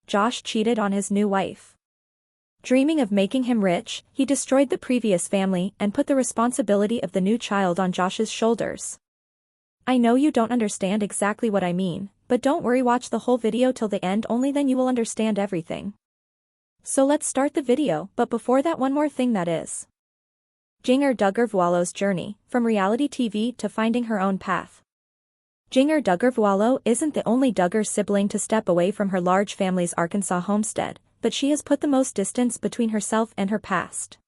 Josh cheated on his new wife. Dreaming of making him rich, he destroyed the previous family and put the responsibility of the new child on Josh's shoulders. I know you don't understand exactly what I mean, but don't worry, watch the whole video till the end, only then you will understand everything. So let's start the video, but before that, one more thing, that is Jason Duggar's journey, from reality TV to finding her own path. Jason Duggar isn't the only Duggar sibling to step away from her large family's Arkansas homestead, but she has put the most distance between herself and her past.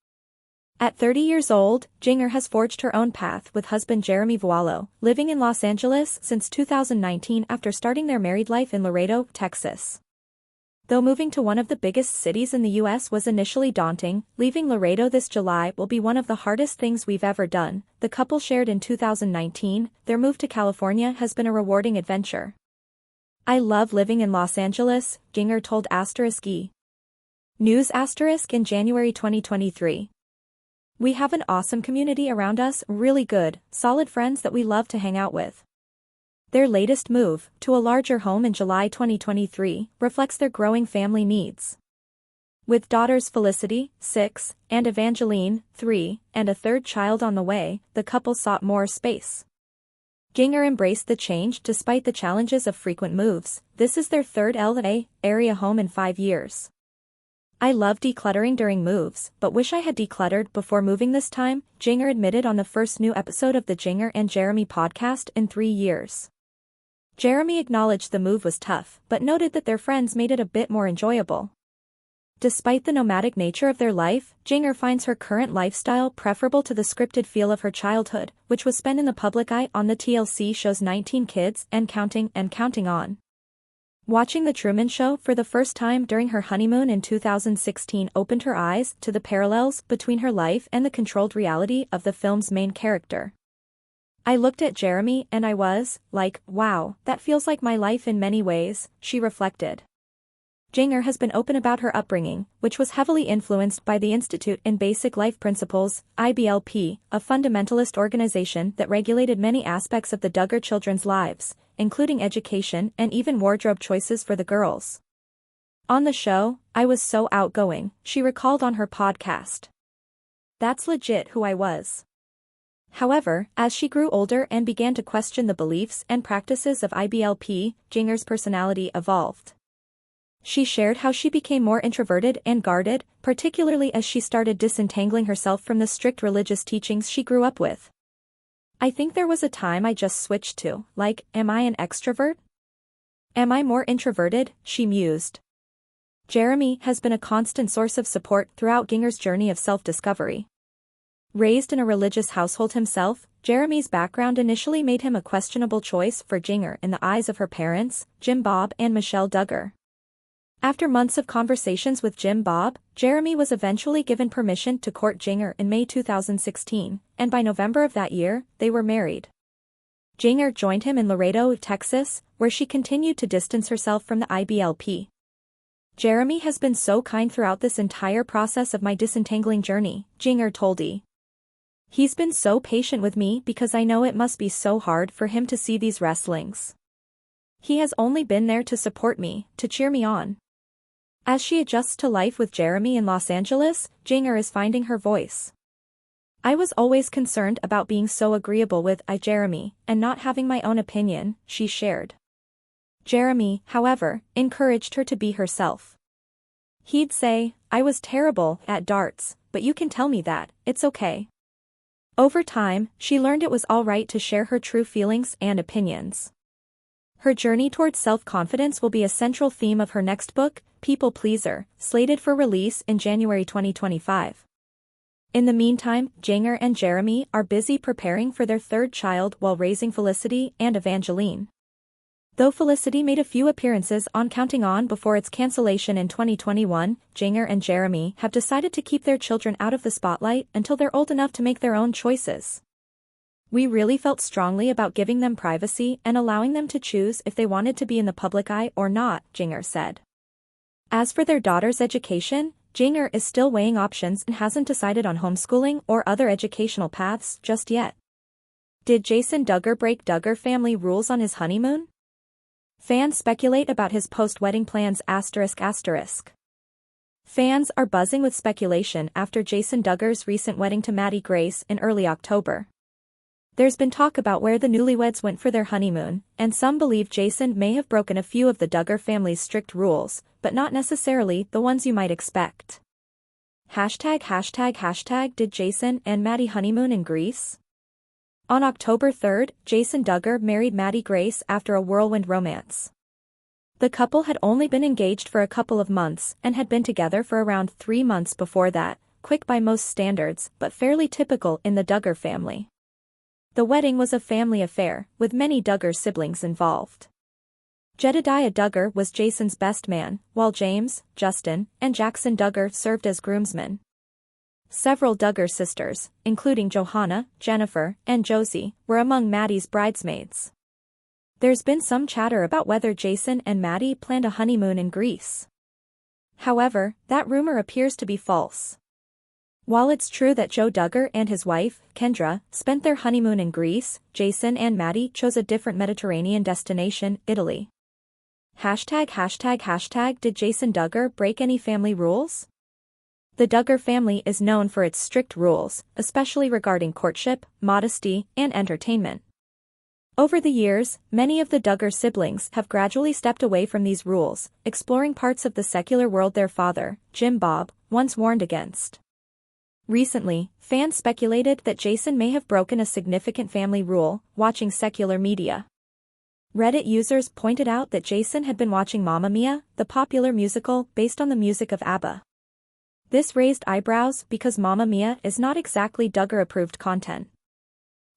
At 30 years old, Jason has forged her own path with husband Jeremy Vuolo, living in Los Angeles since 2019 after starting their married life in Laredo, Texas. Though moving to one of the biggest cities in the U.S. was initially daunting, leaving Laredo this July will be one of the hardest things we've ever done, the couple shared in 2019. Their move to California has been a rewarding adventure. I love living in Los Angeles, Jason told *E! News in January 2023. We have an awesome community around us, really good, solid friends that we love to hang out with. Their latest move, to a larger home in July 2023, reflects their growing family needs. With daughters Felicity, 6, and Evangeline, 3, and a third child on the way, the couple sought more space. Jason embraced the change despite the challenges of frequent moves. This is their third LA area home in 5 years. I love decluttering during moves, but wish I had decluttered before moving this time, Jason admitted on the first new episode of the Jason and Jeremy podcast in 3 years. Jeremy acknowledged the move was tough, but noted that their friends made it a bit more enjoyable. Despite the nomadic nature of their life, Jason finds her current lifestyle preferable to the scripted feel of her childhood, which was spent in the public eye on the TLC show's 19 Kids and Counting on. Watching The Truman Show for the first time during her honeymoon in 2016 opened her eyes to the parallels between her life and the controlled reality of the film's main character. I looked at Jeremy and I was like, wow, that feels like my life in many ways, she reflected. Jason has been open about her upbringing, which was heavily influenced by the Institute in Basic Life Principles, IBLP, a fundamentalist organization that regulated many aspects of the Duggar children's lives, including education and even wardrobe choices for the girls. On the show, I was so outgoing, she recalled on her podcast. That's legit who I was. However, as she grew older and began to question the beliefs and practices of IBLP, Jason's personality evolved. She shared how she became more introverted and guarded, particularly as she started disentangling herself from the strict religious teachings she grew up with. I think there was a time I just switched to, like, am I an extrovert? Am I more introverted? She mused. Jeremy has been a constant source of support throughout Jason's journey of self-discovery. Raised in a religious household himself, Jeremy's background initially made him a questionable choice for Jason in the eyes of her parents, Jim Bob and Michelle Duggar. After months of conversations with Jim Bob, Jeremy was eventually given permission to court Jason in May 2016, and by November of that year, they were married. Jason joined him in Laredo, Texas, where she continued to distance herself from the IBLP. Jeremy has been so kind throughout this entire process of my disentangling journey, Jason told E! He's been so patient with me because I know it must be so hard for him to see these wrestlings. He has only been there to support me, to cheer me on. As she adjusts to life with Jeremy in Los Angeles, Jason is finding her voice. I was always concerned about being so agreeable with Jeremy, and not having my own opinion, she shared. Jeremy, however, encouraged her to be herself. He'd say, I was terrible at darts, but you can tell me that, it's okay. Over time, she learned it was all right to share her true feelings and opinions. Her journey towards self-confidence will be a central theme of her next book, People Pleaser, slated for release in January 2025. In the meantime, Jason and Jeremy are busy preparing for their third child while raising Felicity and Evangeline. Though Felicity made a few appearances on Counting On before its cancellation in 2021, Jason and Jeremy have decided to keep their children out of the spotlight until they're old enough to make their own choices. We really felt strongly about giving them privacy and allowing them to choose if they wanted to be in the public eye or not, Jason said. As for their daughter's education, Jason is still weighing options and hasn't decided on homeschooling or other educational paths just yet. Did Jason Duggar break Duggar family rules on his honeymoon? Fans speculate about his post-wedding plans ***. Fans are buzzing with speculation after Jason Duggar's recent wedding to Maddie Grace in early October. There's been talk about where the newlyweds went for their honeymoon, and some believe Jason may have broken a few of the Duggar family's strict rules, but not necessarily the ones you might expect. #Did Jason and Maddie honeymoon in Greece? On October 3, Jason Duggar married Maddie Grace after a whirlwind romance. The couple had only been engaged for a couple of months and had been together for around 3 months before that, quick by most standards but fairly typical in the Duggar family. The wedding was a family affair, with many Duggar siblings involved. Jedediah Duggar was Jason's best man, while James, Justin, and Jackson Duggar served as groomsmen. Several Duggar sisters, including Johanna, Jennifer, and Josie, were among Maddie's bridesmaids. There's been some chatter about whether Jason and Maddie planned a honeymoon in Greece. However, that rumor appears to be false. While it's true that Joe Duggar and his wife, Kendra, spent their honeymoon in Greece, Jason and Maddie chose a different Mediterranean destination, Italy. #Did Jason Duggar break any family rules? The Duggar family is known for its strict rules, especially regarding courtship, modesty, and entertainment. Over the years, many of the Duggar siblings have gradually stepped away from these rules, exploring parts of the secular world their father, Jim Bob, once warned against. Recently, fans speculated that Jason may have broken a significant family rule, watching secular media. Reddit users pointed out that Jason had been watching Mamma Mia, the popular musical based on the music of ABBA. This raised eyebrows because Mamma Mia is not exactly Duggar-approved content.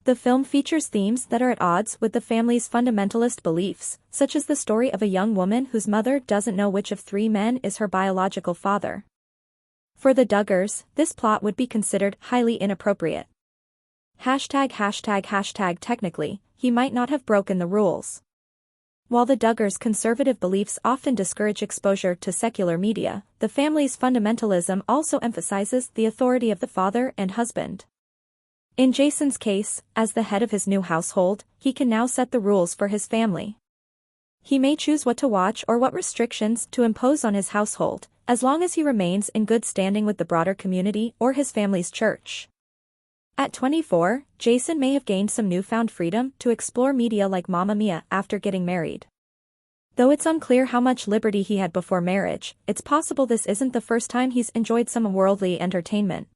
The film features themes that are at odds with the family's fundamentalist beliefs, such as the story of a young woman whose mother doesn't know which of 3 men is her biological father. For the Duggars, this plot would be considered highly inappropriate. Technically, he might not have broken the rules. While the Duggars' conservative beliefs often discourage exposure to secular media, the family's fundamentalism also emphasizes the authority of the father and husband. In Jason's case, as the head of his new household, he can now set the rules for his family. He may choose what to watch or what restrictions to impose on his household, as long as he remains in good standing with the broader community or his family's church. At 24, Jason may have gained some newfound freedom to explore media like Mamma Mia after getting married. Though it's unclear how much liberty he had before marriage, it's possible this isn't the first time he's enjoyed some worldly entertainment.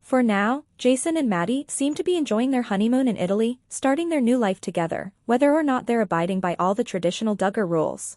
For now, Jason and Maddie seem to be enjoying their honeymoon in Italy, starting their new life together, whether or not they're abiding by all the traditional Duggar rules.